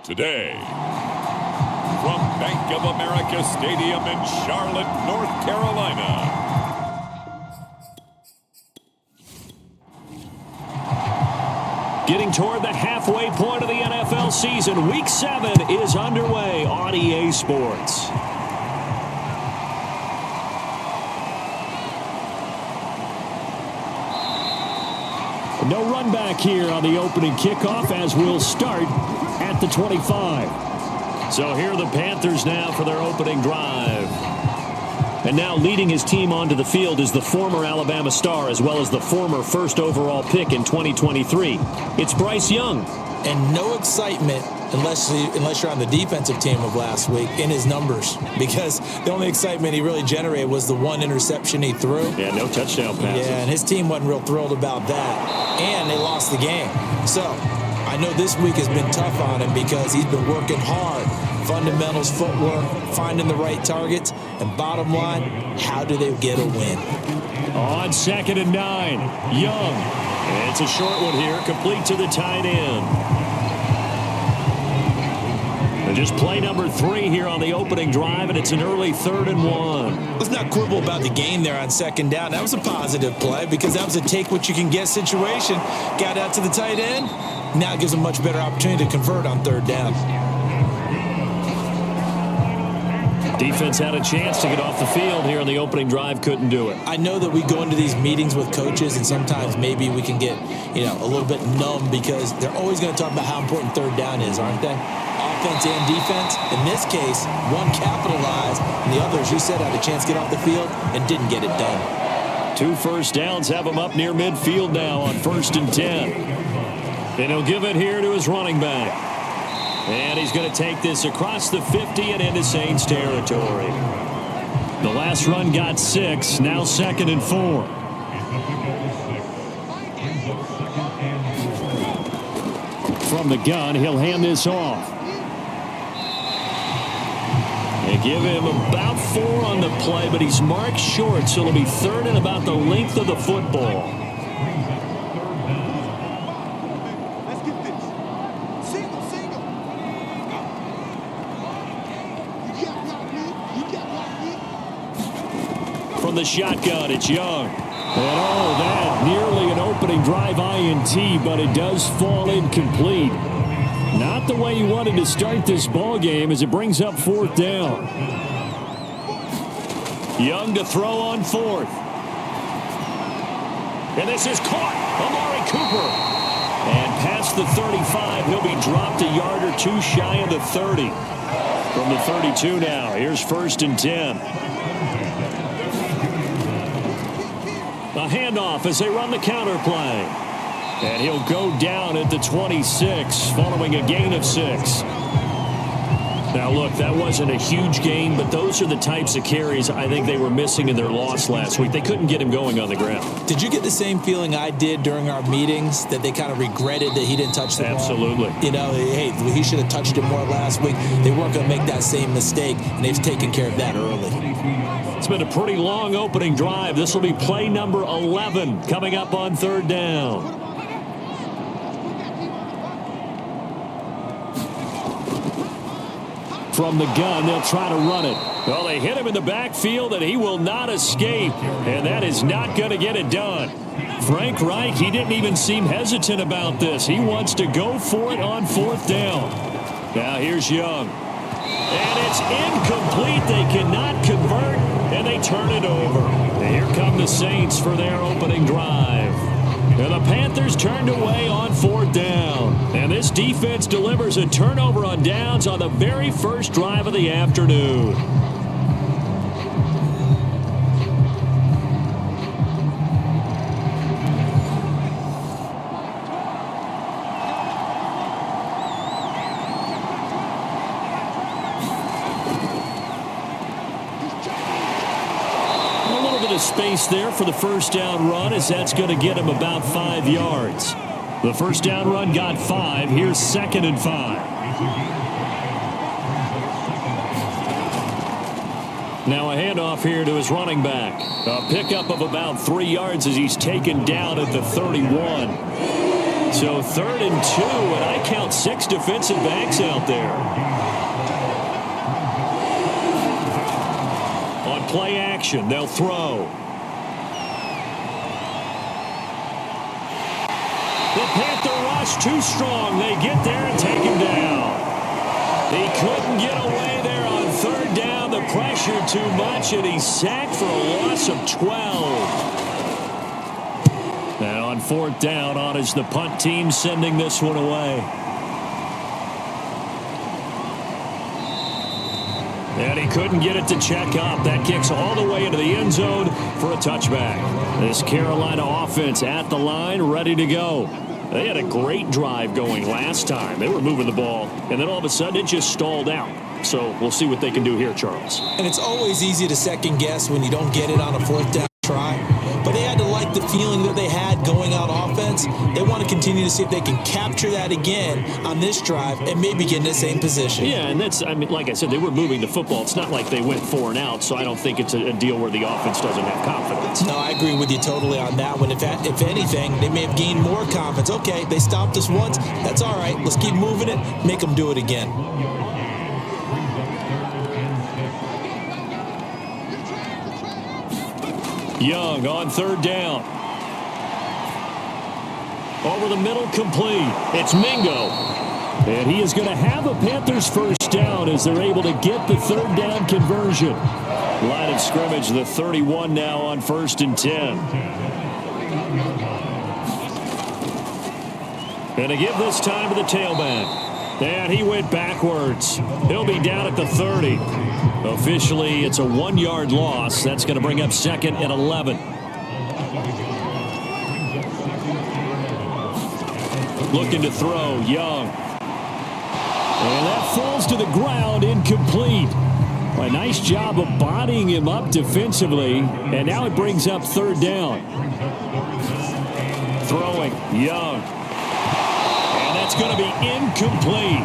Today, from Bank of America Stadium in Charlotte, North Carolina. Getting toward the halfway point of the NFL season, Week 7 is underway on EA Sports. No run back here on the opening kickoff as we'll start at the 25. So here are the Panthers now for their opening drive. And now leading his team onto the field is the former Alabama star as well as the former first overall pick in 2023. It's Bryce Young. And no excitement unless you're on the defensive team of last week in his numbers, because the only excitement he really generated was the one interception he threw. Yeah, no touchdown passes. Yeah, and his team wasn't real thrilled about that. And they lost the game. So I know this week has been tough on him because he's been working hard. Fundamentals, footwork, finding the right targets, and bottom line, how do they get a win? On 2nd and 9, Young. And it's a short one here, complete to the tight end. And just play number 3 here on the opening drive, and it's an early 3rd and 1. Let's not quibble about the gain there on 2nd down. That was a positive play because that was a take-what-you-can-get situation. Got out to the tight end. Now it gives a much better opportunity to convert on 3rd down. Defense had a chance to get off the field here on the opening drive, couldn't do it. I know that we go into these meetings with coaches, and sometimes maybe we can get, a little bit numb because they're always going to talk about how important 3rd down is, aren't they? Offense and defense. In this case, one capitalized, and the other, as you said, had a chance to get off the field and didn't get it done. 2 first downs have him up near midfield now on 1st and 10. And he'll give it here to his running back. And he's going to take this across the 50 and into Saints territory. The last run got 6, now 2nd and 4. From the gun, he'll hand this off. They give him about 4 on the play, but he's marked short, so it'll be 3rd and about the length of the football. From the shotgun, it's Young. And all that, nearly an opening drive INT, but it does fall incomplete. Not the way you wanted to start this ball game as it brings up 4th down. Young to throw on 4th. And this is caught. Amari Cooper. And past the 35, he'll be dropped a yard or 2 shy of the 30. From the 32 now, here's 1st and 10. A handoff as they run the counter play. And he'll go down at the 26 following a gain of 6. Now, look, that wasn't a huge gain, but those are the types of carries I think they were missing in their loss last week. They couldn't get him going on the ground. Did you get the same feeling I did during our meetings, that they kind of regretted that he didn't touch the ball? Absolutely. Hey, he should have touched it more last week. They weren't going to make that same mistake, and they've taken care of that early. It's been a pretty long opening drive. This will be play number 11 coming up on 3rd down. From the gun, they'll try to run it. Well, they hit him in the backfield, and he will not escape. And that is not going to get it done. Frank Reich, he didn't even seem hesitant about this. He wants to go for it on 4th down. Now here's Young. And it's incomplete. They cannot convert, and they turn it over. And here come the Saints for their opening drive. And the Panthers turned away on 4th down. And this defense delivers a turnover on downs on the very first drive of the afternoon. Space there for the first down run, as that's going to get him about 5 yards. The first down run got 5. Here's 2nd and 5. Now a handoff here to his running back. A pickup of about 3 yards as he's taken down at the 31. So 3rd and 2, and I count 6 defensive backs out there. On play action, they'll throw. The Panther rush too strong. They get there and take him down. He couldn't get away there on 3rd down. The pressure too much, and he's sacked for a loss of 12. And on 4th down, on is the punt team sending this one away. And he couldn't get it to check up. That kicks all the way into the end zone for a touchback. This Carolina offense at the line, ready to go. They had a great drive going last time. They were moving the ball, and then all of a sudden it just stalled out. So we'll see what they can do here, Charles. And it's always easy to second guess when you don't get it on a 4th down try. But they had to like the feeling that they had going out offense. They want to continue to see if they can capture that again on this drive and maybe get in the same position. Yeah, and that's, I mean, like I said, they were moving the football. It's not like they went 4 and out, so I don't think it's a deal where the offense doesn't have confidence. No, I agree with you totally on that one. If anything, they may have gained more confidence. Okay, they stopped us once. That's all right. Let's keep moving it. Make them do it again. Young on 3rd down. Over the middle, complete. It's Mingo. And he is going to have a Panthers first down as they're able to get the 3rd down conversion. Line of scrimmage, the 31 now on 1st and 10. And to give this time to the tailback. And he went backwards. He'll be down at the 30. Officially, it's a 1-yard loss. That's going to bring up 2nd and 11. Looking to throw, Young. And that falls to the ground, incomplete. A nice job of bodying him up defensively. And now it brings up 3rd down. Throwing, Young. And that's going to be incomplete.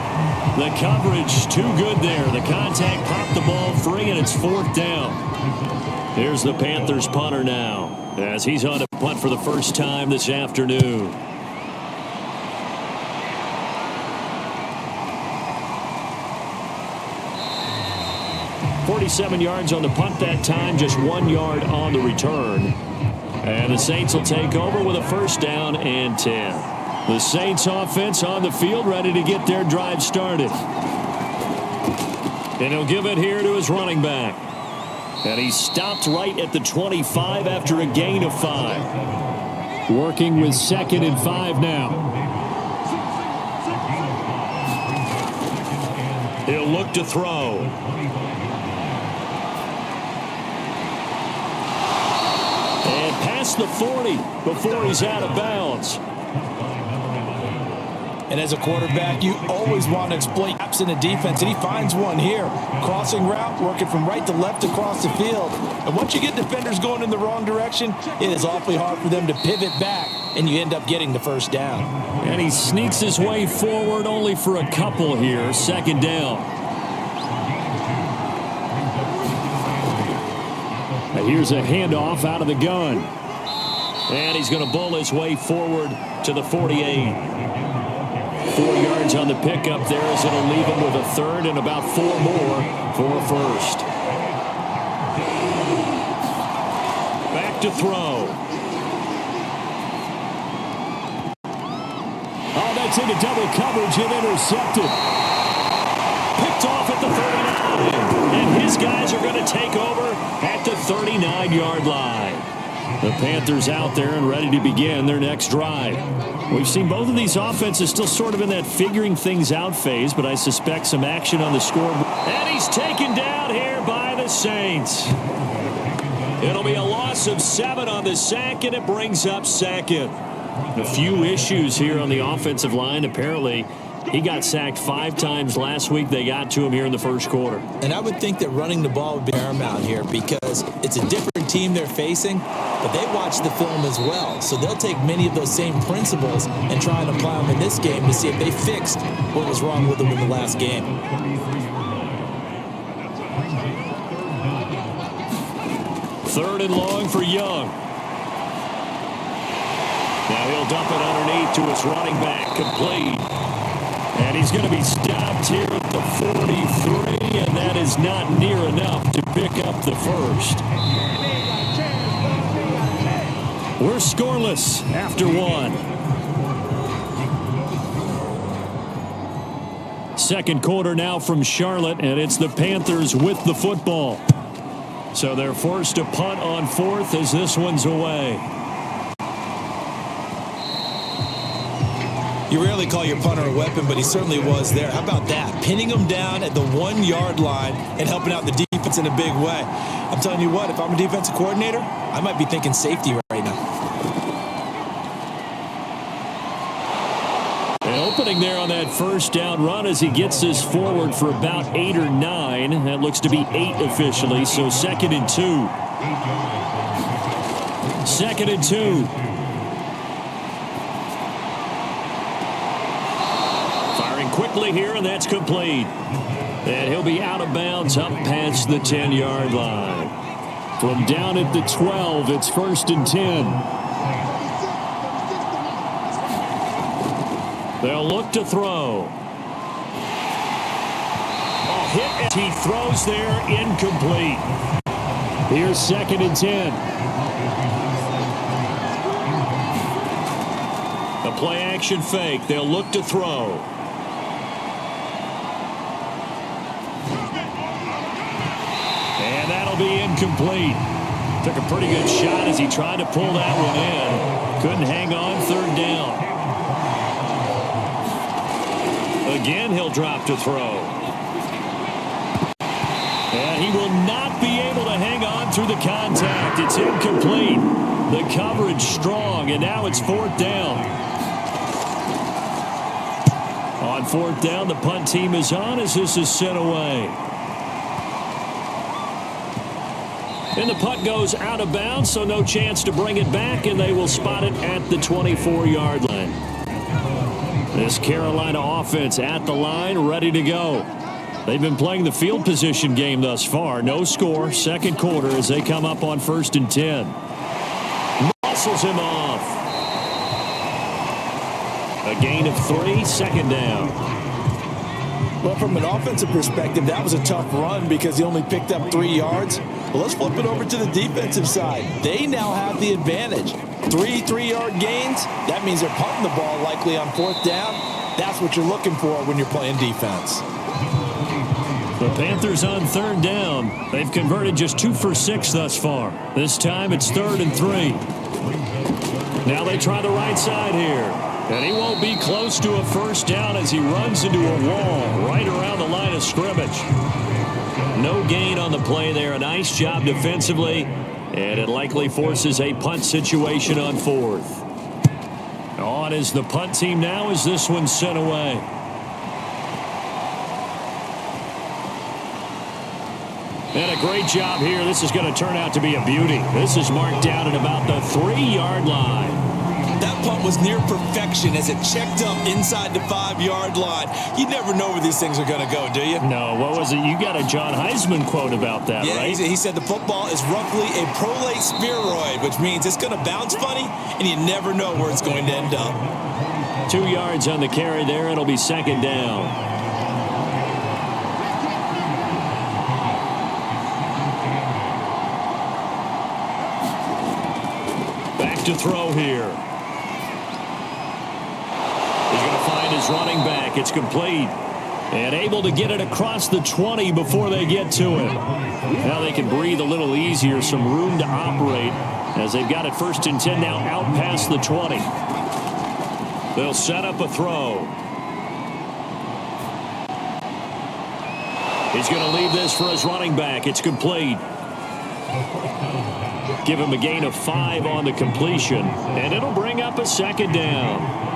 The coverage too good there. The contact popped the ball free, and it's 4th down. Here's the Panthers punter now as he's on a punt for the first time this afternoon. "47 yards on the punt that time, just 1 yard on the return. And the Saints will take over with a first down and 10. The Saints offense on the field, ready to get their drive started. And he'll give it here to his running back. And he stopped right at the 25 after a gain of 5. Working with 2nd and 5 now. He'll look to throw. And past the 40 before he's out of bounds. And as a quarterback, you always want to exploit gaps in the defense, and he finds one here. Crossing route, working from right to left across the field. And once you get defenders going in the wrong direction, it is awfully hard for them to pivot back, and you end up getting the first down. And he sneaks his way forward only for a couple here. 2nd down. And here's a handoff out of the gun. And he's going to bull his way forward to the 48. 4 yards on the pickup there as it'll leave him with a 3rd and about 4 more for a first. Back to throw. Oh, that's into double coverage and intercepted. Picked off at the 39. And his guys are going to take over at the 39-yard line. The Panthers out there and ready to begin their next drive. We've seen both of these offenses still sort of in that figuring things out phase, but I suspect some action on the scoreboard. And he's taken down here by the Saints. It'll be a loss of 7 on the sack, and it brings up 2nd. A few issues here on the offensive line. Apparently, he got sacked 5 times last week. They got to him here in the first quarter. And I would think that running the ball would be paramount here because it's a different team they're facing, but they watch the film as well. So they'll take many of those same principles and try and apply them in this game to see if they fixed what was wrong with them in the last game. Third and long for Young. Now he'll dump it underneath to his running back, complete. And he's going to be stopped here at the 43, and that is not near enough to pick up the first. We're scoreless after one. Second quarter now from Charlotte, and it's the Panthers with the football. So they're forced to punt on fourth as this one's away. You rarely call your punter a weapon, but he certainly was there. How about that? Pinning him down at the 1-yard line and helping out the defense in a big way. I'm telling you what, if I'm a defensive coordinator, I might be thinking safety right now. Opening there on that first down run as he gets this forward for about 8 or 9. That looks to be 8 officially, so 2nd and 2. 2nd and 2. Firing quickly here, and that's complete. And he'll be out of bounds up past the 10-yard line. From down at the 12, it's 1st and 10. They'll look to throw. Hit as he throws there, incomplete. Here's 2nd and 10. A play action fake. They'll look to throw. And that'll be incomplete. Took a pretty good shot as he tried to pull that one in. Couldn't hang on, 3rd down. Again, he'll drop to throw. And he will not be able to hang on through the contact. It's incomplete. The coverage strong, and now it's 4th down. On 4th down, the punt team is on as this is sent away. And the punt goes out of bounds, so no chance to bring it back, and they will spot it at the 24-yard line. This Carolina offense at the line, ready to go. They've been playing the field position game thus far. No score, 2nd quarter as they come up on 1st and 10. Muscles him off. A gain of 3, 2nd down. Well, from an offensive perspective, that was a tough run because he only picked up 3 yards. Well, let's flip it over to the defensive side. They now have the advantage. 3 3-yard gains, that means they're punting the ball likely on 4th down. That's what you're looking for when you're playing defense. The Panthers on 3rd down. They've converted just 2 for 6 thus far. This time it's 3rd and 3. Now they try the right side here. And he won't be close to a 1st down as he runs into a wall right around the line of scrimmage. No gain on the play there. A nice job defensively. And it likely forces a punt situation on 4th. On is the punt team now as this one's sent away. And a great job here. This is going to turn out to be a beauty. This is marked down at about the 3-yard line. That punt was near perfection as it checked up inside the 5-yard line. You never know where these things are going to go, do you? No, what was it? You got a John Heisman quote about that, right? He said the football is roughly a prolate spheroid, which means it's going to bounce funny, and you never know where it's going to end up. 2 yards on the carry there. It'll be 2nd down. Back to throw here. His running back. It's complete. And able to get it across the 20 before they get to him. Now they can breathe a little easier. Some room to operate as they've got it 1st and 10 now out past the 20. They'll set up a throw. He's going to leave this for his running back. It's complete. Give him a gain of 5 on the completion. And it'll bring up a 2nd down.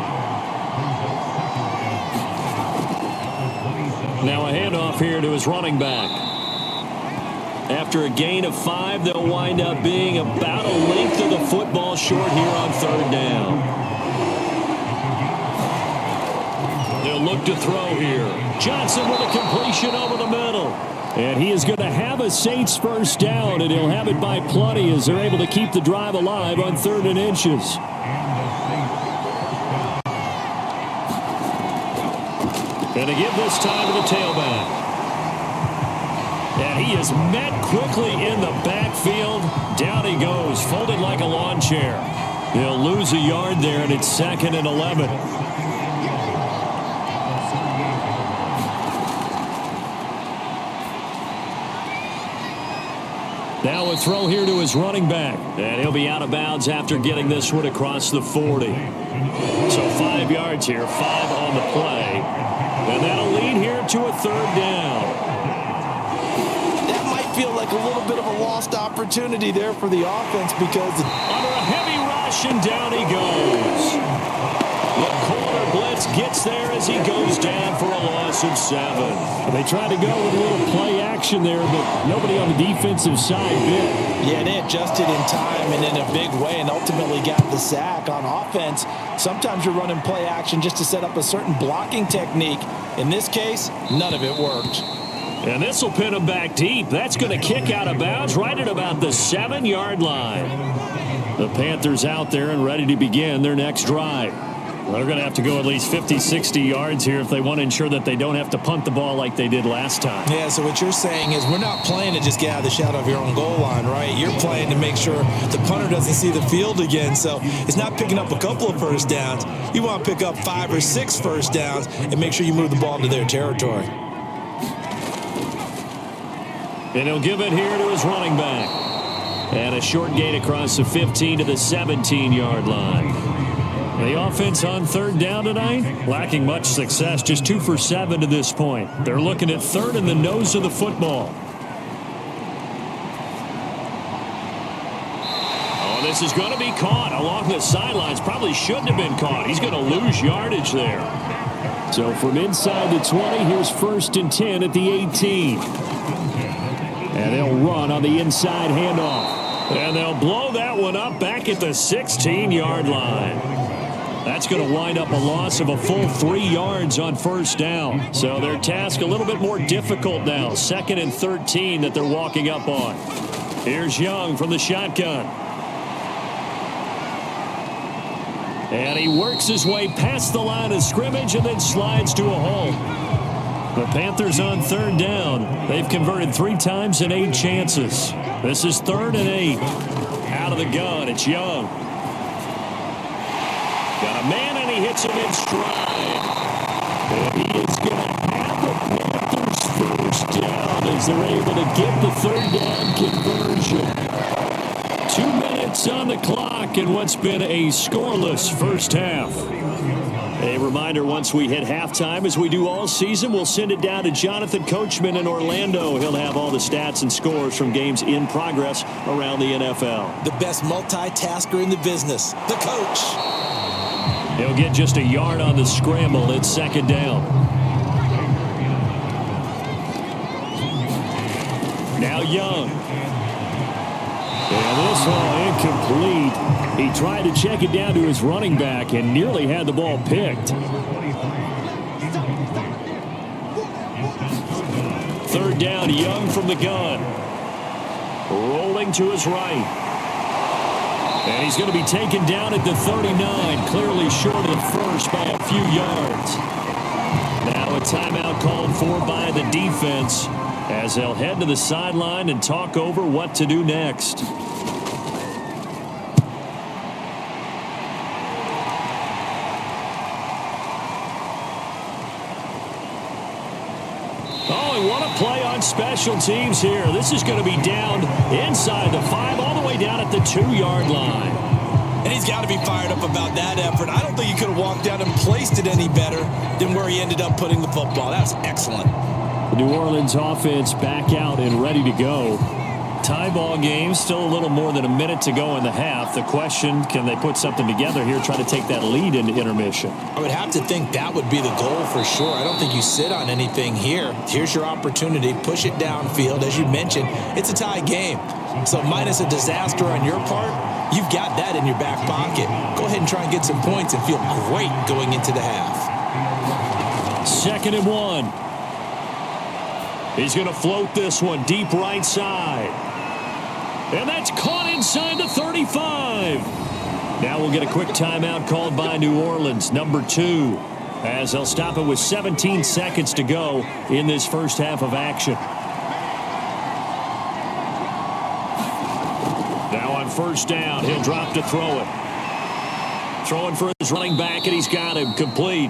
Now a handoff here to his running back. After a gain of 5, they'll wind up being about a length of the football short here on 3rd down. They'll look to throw here. Johnson with a completion over the middle. And he is going to have a Saints 1st down, and he'll have it by plenty as they're able to keep the drive alive on 3rd and inches. And to give this time to the tailback. And he is met quickly in the backfield. Down he goes, folded like a lawn chair. They'll lose a yard there, and it's 2nd and 11. Now a throw here to his running back. And he'll be out of bounds after getting this one across the 40. So 5 yards here, 5 on the play. And that'll lead here to a 3rd down. That might feel like a little bit of a lost opportunity there for the offense because under a heavy rush, and down he goes. The corner blitz gets there as he goes down for a loss of 7. They tried to go with a little play action there, but nobody on the defensive side bit. Yeah, they adjusted in time and in a big way and ultimately got the sack. On offense, sometimes you're running play action just to set up a certain blocking technique. In this case, none of it worked. And this will pin him back deep. That's going to kick out of bounds right at about the 7-yard line. The Panthers out there and ready to begin their next drive. They're going to have to go at least 50, 60 yards here if they want to ensure that they don't have to punt the ball like they did last time. Yeah, so what you're saying is we're not playing to just get out of the shadow of your own goal line, right? You're playing to make sure the punter doesn't see the field again. So it's not picking up a couple of first downs. You want to pick up 5 or 6 first downs and make sure you move the ball into their territory. And he'll give it here to his running back. And a short gain across the 15 to the 17-yard line. The offense on 3rd down tonight, lacking much success, just 2 for 7 to this point. They're looking at 3rd in the nose of the football. Oh, this is going to be caught along the sidelines. Probably shouldn't have been caught. He's going to lose yardage there. So from inside the 20, here's 1st and 10 at the 18. And they'll run on the inside handoff. And they'll blow that one up back at the 16-yard line. That's going to wind up a loss of a full 3 yards on 1st down. So their task a little bit more difficult now. 2nd and 13 that they're walking up on. Here's Young from the shotgun. And he works his way past the line of scrimmage and then slides to a hole. The Panthers on 3rd down. They've converted 3 times in 8 chances. This is 3rd and 8. Out of the gun, it's Young. Got a man, and he hits him in stride. And he is going to have the Panthers first down as they're able to get the 3rd down conversion. 2 minutes on the clock in what's been a scoreless first half. A reminder, once we hit halftime, as we do all season, we'll send it down to Jonathan Coachman in Orlando. He'll have all the stats and scores from games in progress around the NFL. The best multitasker in the business, the coach. He'll get just a yard on the scramble. It's 2nd down. Now Young. And this one incomplete. He tried to check it down to his running back and nearly had the ball picked. 3rd down, Young from the gun. Rolling to his right. And he's going to be taken down at the 39, clearly short of the first by a few yards. Now a timeout called for by the defense as they'll head to the sideline and talk over what to do next. Oh, and what a play on special teams here. This is going to be down inside the 5, all the way down at the 2-yard line. And he's got to be fired up about that effort. I don't think he could have walked down and placed it any better than where he ended up putting the football. That's excellent. The New Orleans offense back out and ready to go. Tie ball game, still a little more than a minute to go in the half. The question, can they put something together here, try to take that lead into intermission? I would have to think that would be the goal for sure. I don't think you sit on anything here. Here's your opportunity. Push it downfield. As you mentioned, it's a tie game. So minus a disaster on your part, you've got that in your back pocket. Go ahead and try and get some points and feel great going into the half. 2nd and 1. He's going to float this one deep right side. And that's caught inside the 35. Now we'll get a quick timeout called by New Orleans. Number 2. as they'll stop it with 17 seconds to go in this first half of action. Now on first down, he'll drop to throw it. Throwing for his running back, and he's got him complete.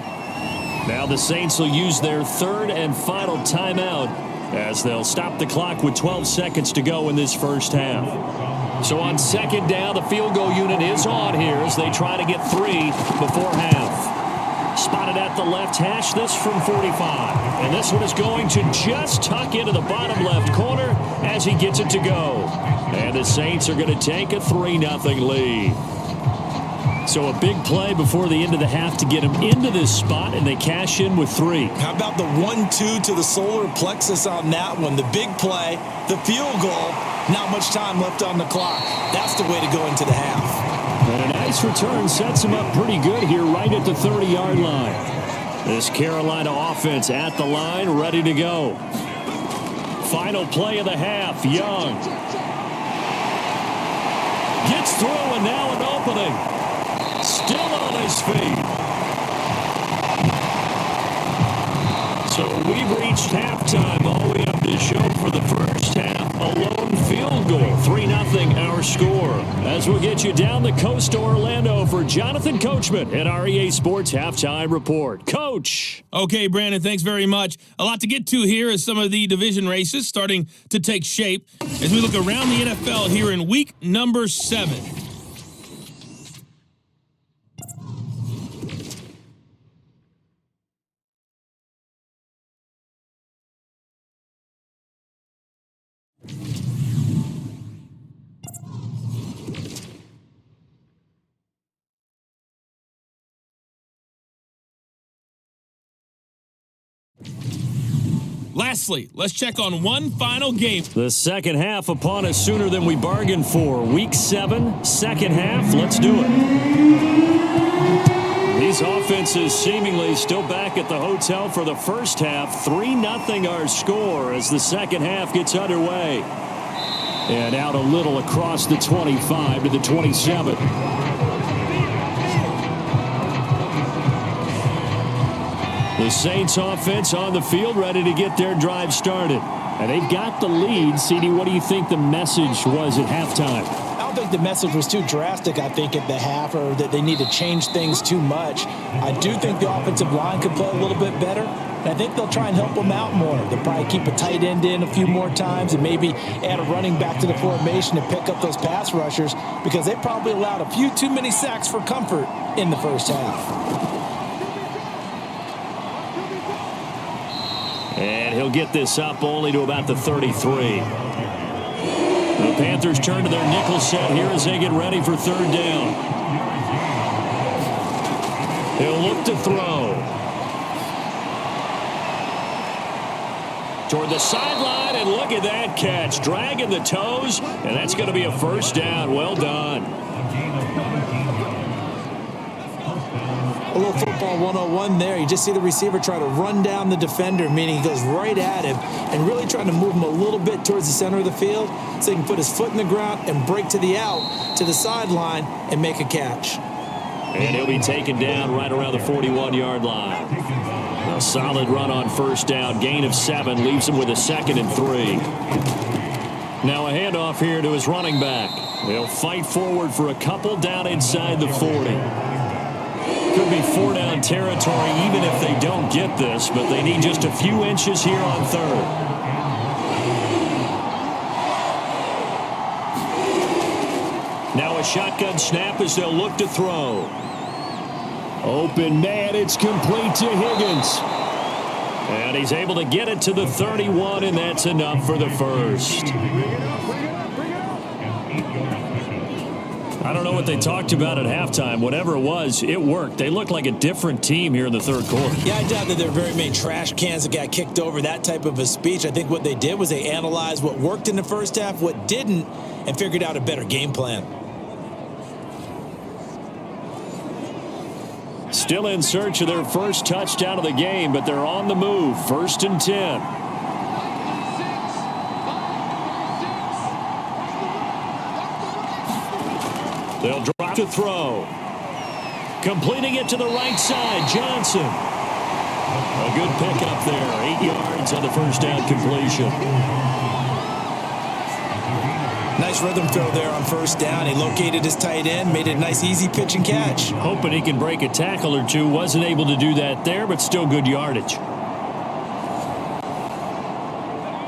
Now the Saints will use their third and final timeout as they'll stop the clock with 12 seconds to go in this first half. So on second down, the field goal unit is on here as they try to get 3 before half. Spotted at the left hash, this from 45. And this one is going to just tuck into the bottom left corner as he gets it to go. And the Saints are going to take a 3-0 lead. So a big play before the end of the half to get him into this spot, and they cash in with 3. How about the 1-2 to the solar plexus on that one? The big play, the field goal, not much time left on the clock. That's the way to go into the half. And a nice return sets him up pretty good here right at the 30-yard line. This Carolina offense at the line, ready to go. Final play of the half, Young. Gets through, and now an opening. Still on his feet. So we've reached halftime. All we have to show for the first half, a lone field goal. 3-0 our score. As we'll get you down the coast to Orlando for Jonathan Coachman at our EA Sports Halftime Report. Coach. Okay, Brandon, thanks very much. A lot to get to here as some of the division races starting to take shape as we look around the NFL here in week number 7. Lastly, let's check on one final game. The second half upon us sooner than we bargained for. Week 7, second half. Let's do it. These offenses seemingly still back at the hotel for the first half. 3-0 our score as the second half gets underway. And out a little across the 25 to the 27. The Saints offense on the field ready to get their drive started. And they've got the lead. CD, what do you think the message was at halftime? I don't think the message was too drastic, I think, at the half, or that they need to change things too much. I do think the offensive line could play a little bit better. And I think they'll try and help them out more. They'll probably keep a tight end in a few more times and maybe add a running back to the formation to pick up those pass rushers because they probably allowed a few too many sacks for comfort in the first half. And he'll get this up only to about the 33. The Panthers turn to their nickel set here as they get ready for third down. He'll look to throw. Toward the sideline, and look at that catch. Dragging the toes, and that's going to be a first down. Well done. A little football 101 there. You just see the receiver try to run down the defender, meaning he goes right at him and really trying to move him a little bit towards the center of the field so he can put his foot in the ground and break to the out, to the sideline, and make a catch. And he'll be taken down right around the 41-yard line. A solid run on first down. Gain of 7 leaves him with a 2nd and 3. Now a handoff here to his running back. They'll fight forward for a couple down inside the 40. Could be 4-down territory even if they don't get this, but they need just a few inches here on third. Now a shotgun snap as they'll look to throw. Open man, it's complete to Higgins. And he's able to get it to the 31, and that's enough for the first. I don't know what they talked about at halftime. Whatever it was, it worked. They looked like a different team here in the third quarter. Yeah, I doubt that there are very many trash cans that got kicked over, that type of a speech. I think what they did was they analyzed what worked in the first half, what didn't, and figured out a better game plan. Still in search of their first touchdown of the game, but they're on the move. 1st and 10. They'll drop to throw. Completing it to the right side, Johnson. A good pickup there. 8 yards on the first down completion. Nice rhythm throw there on first down. He located his tight end, made it a nice easy pitch and catch. Hoping he can break a tackle or two. Wasn't able to do that there, but still good yardage.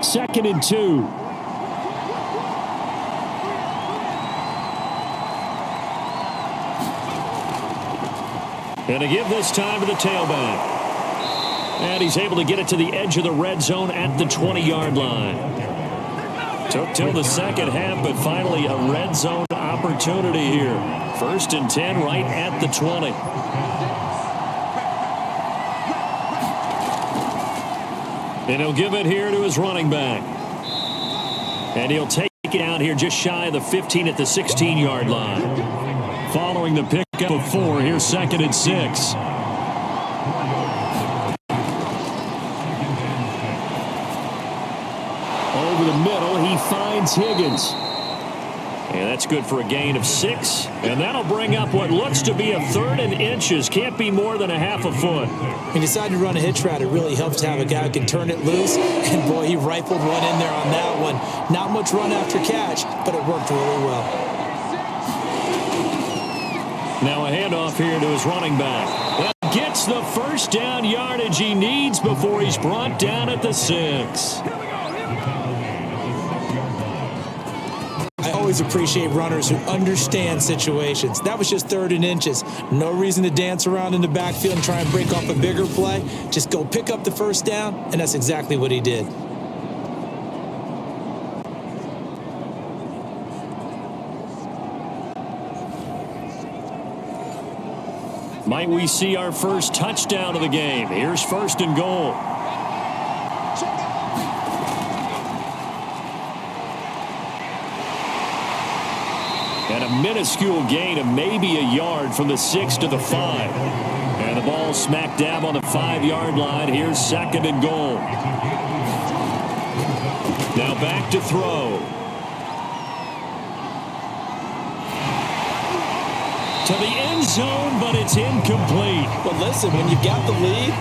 2nd and 2. And to give this time to the tailback. And he's able to get it to the edge of the red zone at the 20-yard line. Took till the second half, but finally a red zone opportunity here. 1st and 10 right at the 20. And he'll give it here to his running back. And he'll take it out here just shy of the 15 at the 16-yard line. Following the pickup of 4, here's 2nd and 6. Over the middle, he finds Higgins. And that's good for a gain of 6. And that'll bring up what looks to be a 3rd and inches. Can't be more than a half a foot. He decided to run a hitch route. It really helps to have a guy who can turn it loose. And, boy, he rifled one in there on that one. Not much run after catch, but it worked really well. Now a handoff here to his running back. And gets the first down yardage he needs before he's brought down at the 6. I always appreciate runners who understand situations. That was just 3rd and inches. No reason to dance around in the backfield and try and break off a bigger play. Just go pick up the first down, and that's exactly what he did. Might we see our first touchdown of the game? Here's 1st and goal. And a minuscule gain of maybe a yard from the 6 to the 5. And the ball smack dab on the 5-yard line. Here's 2nd and goal. Now back to throw. To the end zone, but it's incomplete. But listen, when you've got the lead,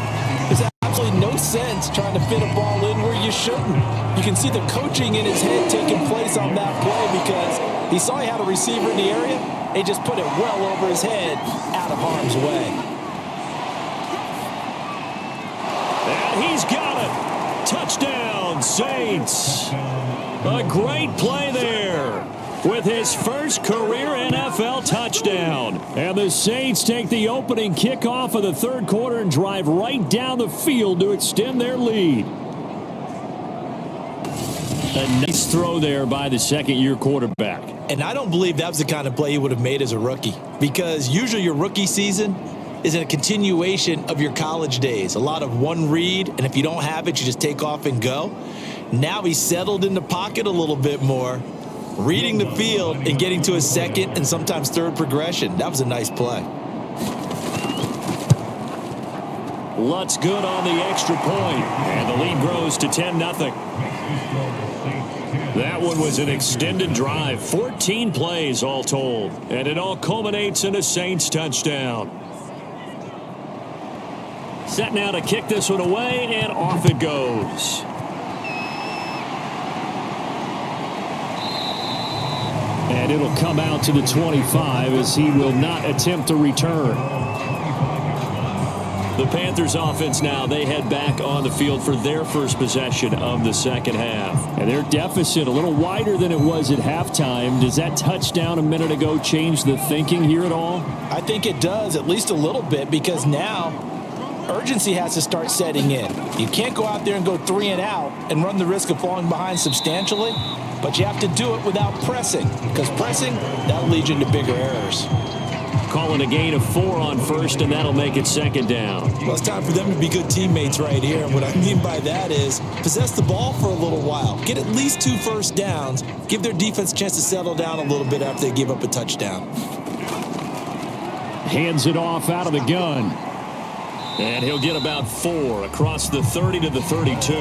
there's absolutely no sense trying to fit a ball in where you shouldn't. You can see the coaching in his head taking place on that play because he saw he had a receiver in the area. He just put it well over his head, out of harm's way. And he's got it. Touchdown, Saints. A great play there with his first career NFL touchdown. And the Saints take the opening kickoff of the 3rd quarter and drive right down the field to extend their lead. A nice throw there by the 2nd-year quarterback. And I don't believe that was the kind of play he would have made as a rookie, because usually your rookie season is a continuation of your college days. A lot of one read, and if you don't have it, you just take off and go. Now he's settled in the pocket a little bit more, reading the field and getting to his 2nd and sometimes 3rd progression. That was a nice play. Lutz good on the extra point, and the lead grows to 10-0. That one was an extended drive, 14 plays all told, and it all culminates in a Saints touchdown. Set now to kick this one away, and off it goes. And it'll come out to the 25 as he will not attempt to return. The Panthers offense now, they head back on the field for their first possession of the 2nd half. And their deficit a little wider than it was at halftime. Does that touchdown a minute ago change the thinking here at all? I think it does, at least a little bit, because now urgency has to start setting in. You can't go out there and go 3 and out and run the risk of falling behind substantially, but you have to do it without pressing, because pressing, that'll lead you into bigger errors. Calling a gain of 4 on 1st, and that'll make it 2nd down. Well, it's time for them to be good teammates right here, and what I mean by that is possess the ball for a little while, get at least 2 first downs, give their defense a chance to settle down a little bit after they give up a touchdown. Hands it off out of the gun. And he'll get about 4 across the 30 to the 32.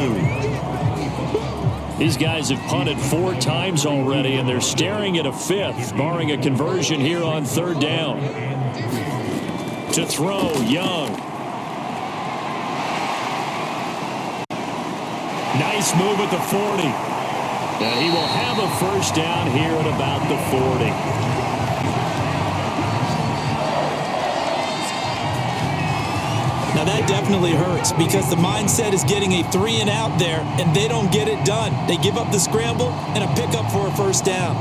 These guys have punted 4 times already, and they're staring at a 5th, barring a conversion here on 3rd down. To throw, Young. Nice move at the 40. And he will have a first down here at about the 40. Now that definitely hurts because the mindset is getting a 3 and out there, and they don't get it done. They give up the scramble and a pickup for a first down.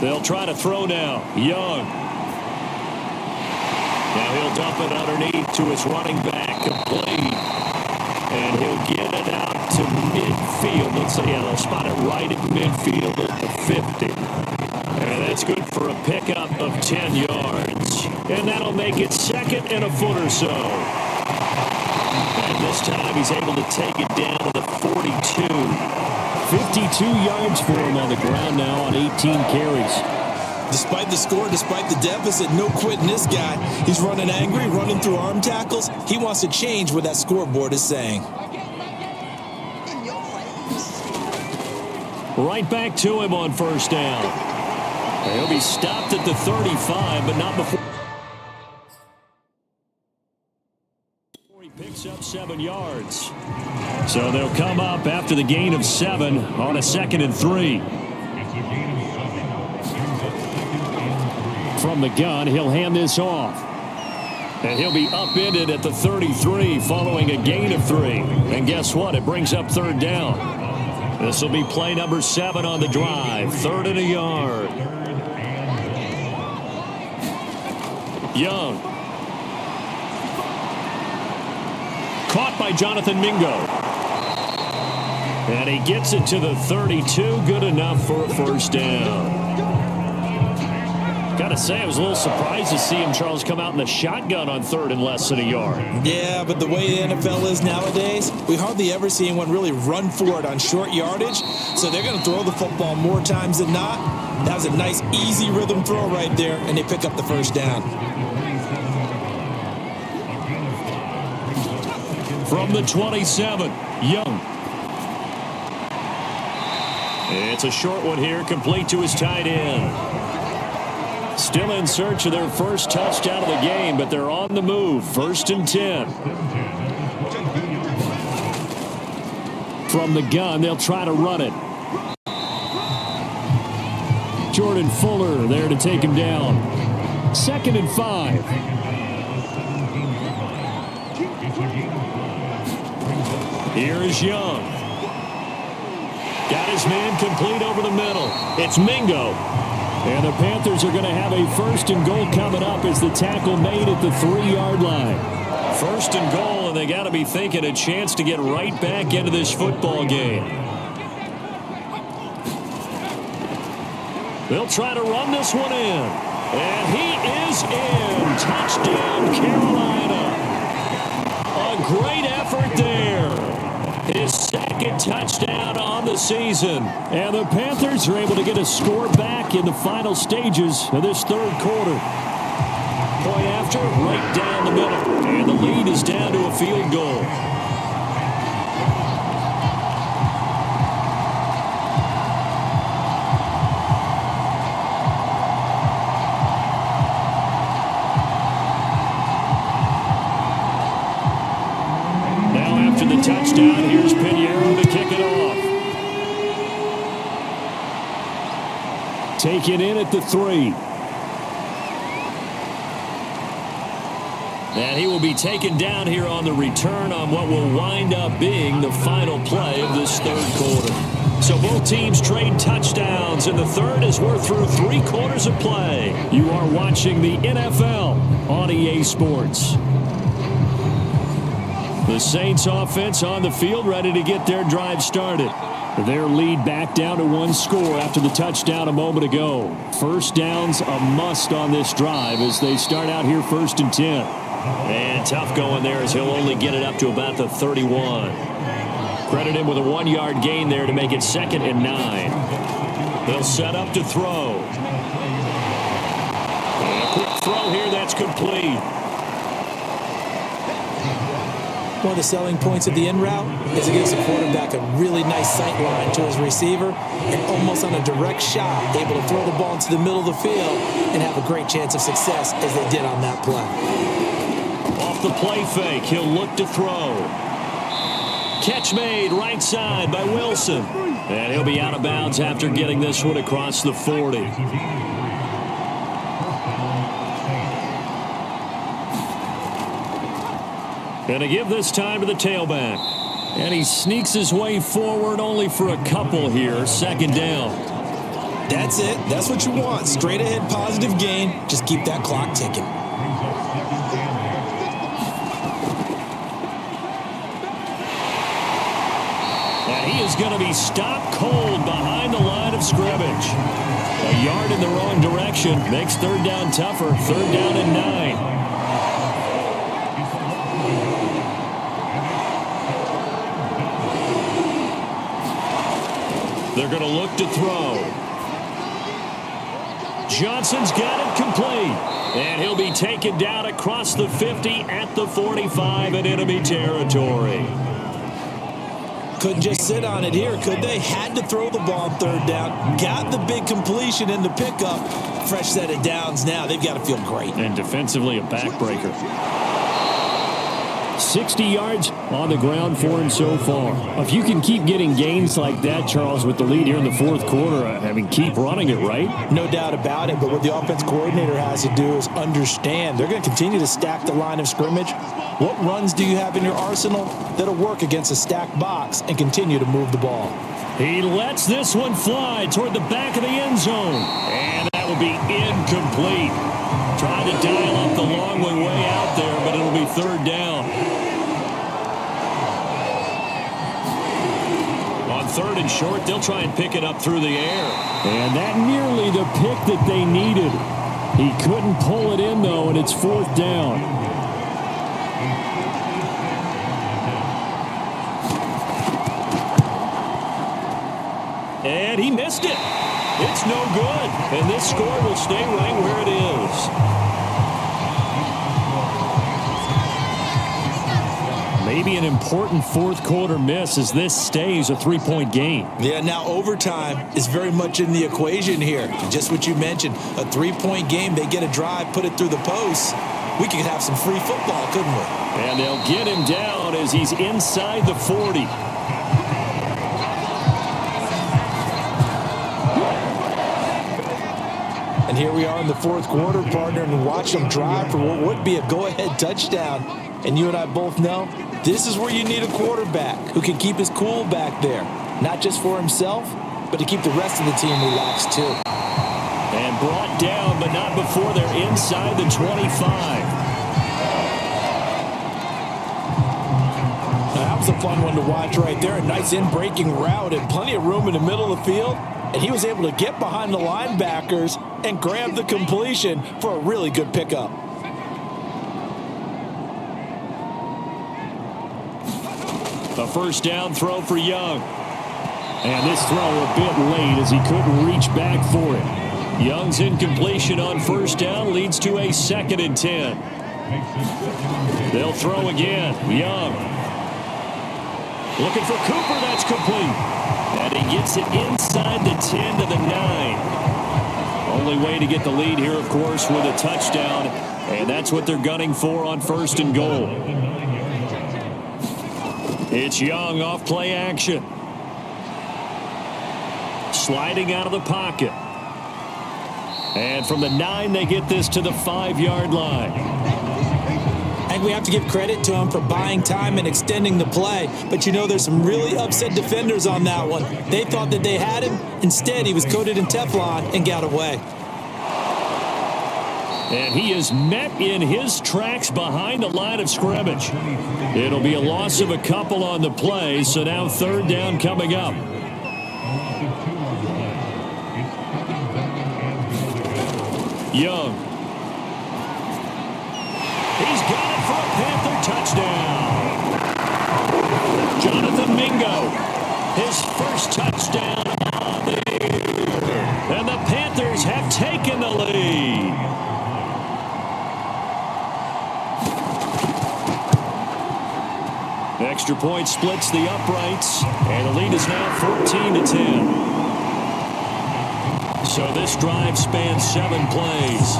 They'll try to throw now. Young. Now he'll dump it underneath to his running back. Complete. And he'll get it out to midfield. Let's say, yeah, they'll spot it right at midfield at the 50. And that's good for a pickup of 10 yards. And that'll make it second and a foot or so. And this time he's able to take it down to the 42. 52 yards for him on the ground now on 18 carries. Despite the score, despite the deficit, no quitting this guy. He's running angry, running through arm tackles. He wants to change what that scoreboard is saying. Right back to him on first down. He'll be stopped at the 35, but not before he picks up 7 yards. So they'll come up after the gain of 7 on a 2nd and 3. From the gun, he'll hand this off. And he'll be upended at the 33 following a gain of 3. And guess what? It brings up 3rd down. This will be play number 7 on the drive. 3rd and a yard. Young. Caught by Jonathan Mingo. And he gets it to the 32. Good enough for a first down. Got to say, I was a little surprised to see him, Charles, come out in the shotgun on 3rd and less than a yard. Yeah, but the way the NFL is nowadays, we hardly ever see anyone really run for it on short yardage. So they're going to throw the football more times than not. That was a nice, easy rhythm throw right there, and they pick up the first down. From the 27, Young. It's a short one here, complete to his tight end. Still in search of their first touchdown of the game, but they're on the move. 1st and 10. From the gun, they'll try to run it. Jordan Fuller there to take him down. 2nd and 5. Here is Young. Got his man complete over the middle. It's Mingo. And the Panthers are going to have a 1st and goal coming up as the tackle made at the 3-yard line. 1st and goal, and they got to be thinking a chance to get right back into this football game. They'll try to run this one in. And he is in. Touchdown, Carolina. A great effort there. His 2nd touchdown on the season. And the Panthers are able to get a score back in the final stages of this 3rd quarter. Point after, right down the middle. And the lead is down to a field goal. Touchdown. Here's Pinheiro to kick it off. Taken in at the 3. And he will be taken down here on the return on what will wind up being the final play of this 3rd quarter. So both teams trade touchdowns in the 3rd as we're through 3 quarters of play. You are watching the NFL on EA Sports. The Saints offense on the field, ready to get their drive started. Their lead back down to 1 score after the touchdown a moment ago. First down's a must on this drive as they start out here 1st and 10. And tough going there as he'll only get it up to about the 31. Credit him with a 1-yard gain there to make it 2nd and 9. They'll set up to throw. throw here that's complete. One of the selling points of the in route is it gives the quarterback a really nice sight line to his receiver and almost on a direct shot, able to throw the ball into the middle of the field and have a great chance of success as they did on that play. Off the play fake, he'll look to throw. Catch made right side by Wilson. And he'll be out of bounds after getting this one across the 40. Going to give this time to the tailback. And he sneaks his way forward only for a couple here. Second down. That's it. That's what you want. Straight ahead positive gain. Just keep that clock ticking. And he is going to be stopped cold behind the line of scrimmage. A yard in the wrong direction makes third down tougher. Third down and 9. They're going to look to throw. Johnson's got it complete. And he'll be taken down across the 50 at the 45 in enemy territory. Couldn't just sit on it here, could they? Had to throw the ball on third down. Got the big completion in the pickup. Fresh set of downs now. They've got to feel great. And defensively, a backbreaker. 60 yards on the ground for him so far. If you can keep getting gains like that, Charles, with the lead here in the fourth quarter, I mean, keep running it, right? No doubt about it, but what the offense coordinator has to do is understand. They're going to continue to stack the line of scrimmage. What runs do you have in your arsenal that'll work against a stacked box and continue to move the ball? He lets this one fly toward the back of the end zone. And that will be incomplete. Trying to dial up the long one way out there, but it'll be third down. On third and short, they'll try and pick it up through the air. And that nearly the pick that they needed. He couldn't pull it in, though, and it's fourth down. And he missed it. It's no good. And this score will stay right where it is. Maybe an important fourth quarter miss as this stays a 3-point game. Yeah, now overtime is very much in the equation here. Just what you mentioned, a 3-point game. They get a drive, put it through the post. We could have some free football, couldn't we? And they'll get him down as he's inside the 40. And here we are in the fourth quarter, partner, and watch them drive for what would be a go-ahead touchdown. And you and I both know this is where you need a quarterback who can keep his cool back there. Not just for himself, but to keep the rest of the team relaxed too. And brought down, but not before they're inside the 25. Now, that was a fun one to watch right there. A nice in-breaking route and plenty of room in the middle of the field. And he was able to get behind the linebackers and grab the completion for a really good pickup. A first down throw for Young. And this throw a bit late as he couldn't reach back for it. Young's incompletion on first down leads to a 2nd and 10. They'll throw again. Young. Looking for Cooper. That's complete. And he gets it inside the 10 to the 9. Only way to get the lead here, of course, with a touchdown. And that's what they're gunning for on first and goal. It's Young off play action. Sliding out of the pocket. And from the 9, they get this to the 5-yard line. I think we have to give credit to him for buying time and extending the play. But, you know, there's some really upset defenders on that one. They thought that they had him. Instead, he was coated in Teflon and got away. And he is met in his tracks behind the line of scrimmage. It'll be a loss of a couple on the play, so now third down coming up. Young. He's got it for a Panther touchdown. Jonathan Mingo, his first touchdown of the year. And the Panthers have taken the lead. Extra point splits the uprights, and the lead is now 14-10. So this drive spans 7 plays.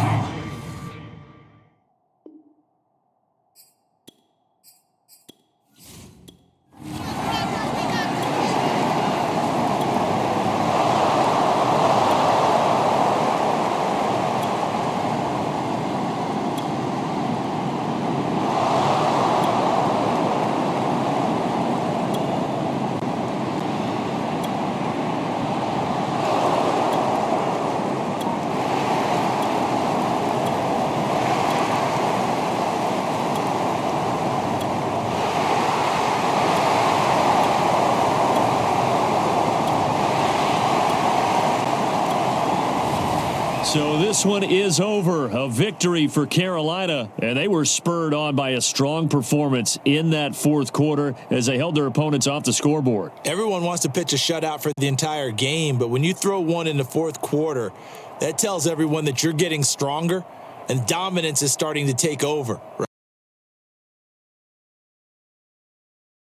So this one is over. A victory for Carolina, and they were spurred on by a strong performance in that fourth quarter as they held their opponents off the scoreboard. Everyone wants to pitch a shutout for the entire game, but when you throw one in the fourth quarter, that tells everyone that you're getting stronger and dominance is starting to take over.